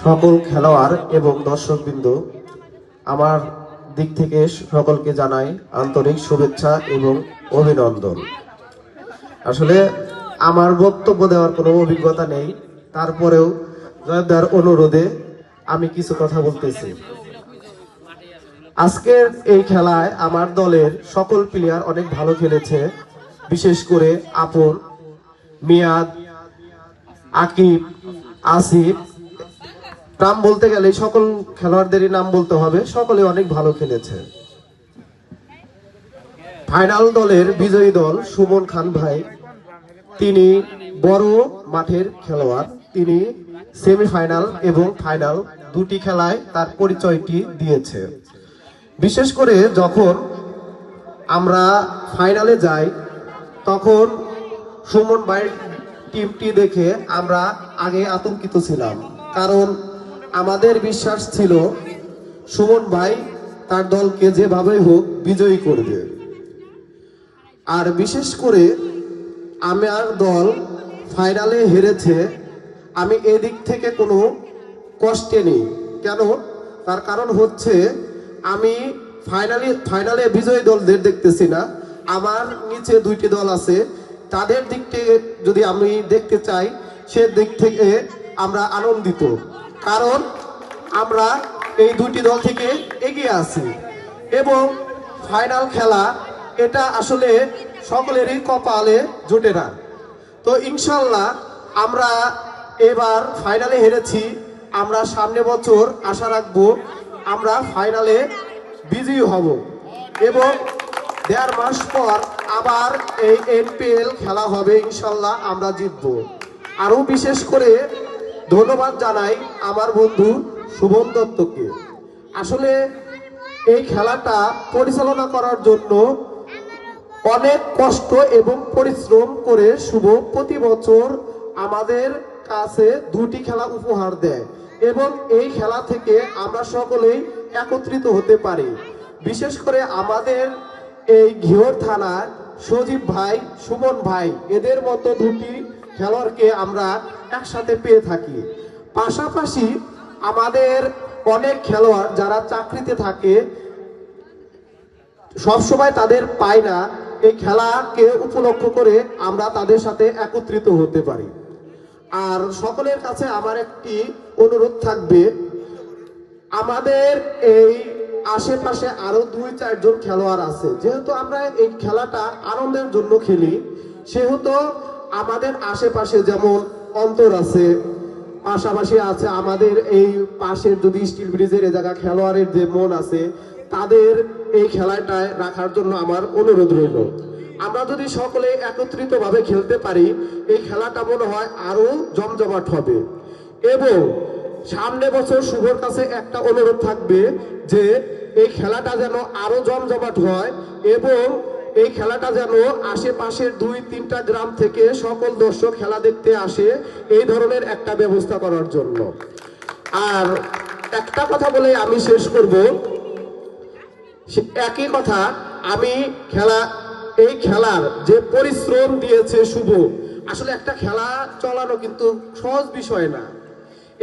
সকল খেলোয়াড় এবং দর্শকবৃন্দ, আমার দিক থেকে সকলকে জানাই আন্তরিক শুভেচ্ছা এবং অভিনন্দন। আসলে আমার বক্তব্য দেওয়ার কোনো অভিজ্ঞতা নেই, তারপরেও জয়দার অনুরোধে আমি কিছু কথা বলতেছি। আজকের এই খেলায় আমার দলের সকল প্লেয়ার অনেক ভালো খেলেছে, বিশেষ করে আপন, মিয়াদ, আকিব, আসিফ, নাম বলতে গেলে সকল খেলোয়াড়দেরই নাম বলতে হবে, সকলে অনেক ভালো খেলেছে। ফাইনাল দলের বিজয়ী দল সুমন খান ভাই, তিনি বড় মাঠের খেলোয়াড়, তিনি সেমিফাইনাল এবং ফাইনাল দুটি খেলায় তার পরিচয়টি দিয়েছে। বিশেষ করে যখন আমরা ফাইনালে যাই তখন সুমন ভাইয়ের টিমটি দেখে আমরা আগে আতঙ্কিত ছিলাম, কারণ আমাদের বিশ্বাস ছিল সুমন ভাই তার দলকে যেভাবেই হোক বিজয়ী করবে। আর বিশেষ করে আমার দল ফাইনালে হেরেছে, আমি এদিক থেকে কোনো কষ্টে নেই। কেন? তার কারণ হচ্ছে আমি ফাইনালে বিজয়ী দলদের দেখতেছি না, আমার নিচে দুইটি দল আছে, তাদের দিক থেকে যদি আমি দেখতে চাই সে দিক থেকে আমরা আনন্দিত, কারণ আমরা এই দুইটি দল থেকে এগিয়ে আছি। এবং ফাইনাল খেলা এটা আসলে সকলেরই কপালে জোটে না। তো ইনশাল্লাহ আমরা এবার ফাইনালে হেরেছি, আমরা সামনে বছর আশা রাখবো আমরা ফাইনালে বিজয়ী হব এবং 1.5 মাস পর আবার এই এনপিএল খেলা হবে, ইনশাল্লাহ আমরা জিতবো। আরো বিশেষ করে ধন্যবাদ জানাই আমার বন্ধু শুভম দত্তকে। আসলে এই খেলাটা পরিচালনা করার জন্য অনেক কষ্ট এবং পরিশ্রম করে শুভ প্রতি বছর আমাদের কাছে দুটি খেলা উপহার দেয় এবং এই খেলা থেকে আমরা সকলেই একত্রিত হতে পারি। বিশেষ করে আমাদের এই ঘিওর থানার সজীব ভাই, সুমন ভাই, এদের মতো দুটি খেলোয়াড়কে আমরা একসাথে পেয়ে থাকি। পাশাপাশি আমাদের অনেক খেলোয়াড় যারা চাকরিতে থাকে সবসময় তাদের পায় না, এই খেলাকে উপলক্ষ করে আমরা তাদের সাথে একত্রিত হতে পারি। আর সকলের কাছে আমার একটি অনুরোধ থাকবে, আমাদের এই আশেপাশে আরো 2-4 জন খেলোয়াড় আছে, যেহেতু আমরা এই খেলাটা আনন্দের জন্য খেলি, সেহেতু আমাদের আশেপাশে যেমন অন্তর আছে, পাশাপাশি আছে আমাদের এই পাশের যদি স্টিল ব্রিজের এ জায়গা খেলোয়াড়ের যে মন আছে, তাদের এই খেলাটায় রাখার জন্য আমার অনুরোধ রইল। আমরা যদি সকলে একত্রিত ভাবে খেলতে পারি এই খেলাটা মনে হয় আরো জমজমাট হবে। এবং সামনে বছর শুভর কাছে একটা অনুরোধ থাকবে যে এই খেলাটা যেন আরো জমজমাট হয় এবং এই খেলাটা যেন আশেপাশের 2-3টা গ্রাম থেকে সকল দর্শক খেলা দেখতে আসে, এই ধরনের একটা ব্যবস্থা করার জন্য। আর একটা কথা বলে আমি শেষ করব, একই কথা, আমি এই খেলার যে পরিশ্রম দিয়েছে শুভ, আসলে একটা খেলা চালানো কিন্তু সহজ বিষয় না,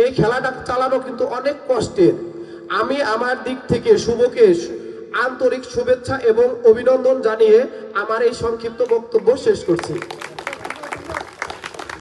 এই খেলাটা চালানো কিন্তু অনেক কষ্টের। আমি আমার দিক থেকে শুভকে আন্তরিক শুভেচ্ছা এবং অভিনন্দন জানিয়ে আমার এই সংক্ষিপ্ত বক্তব্য শেষ করছি।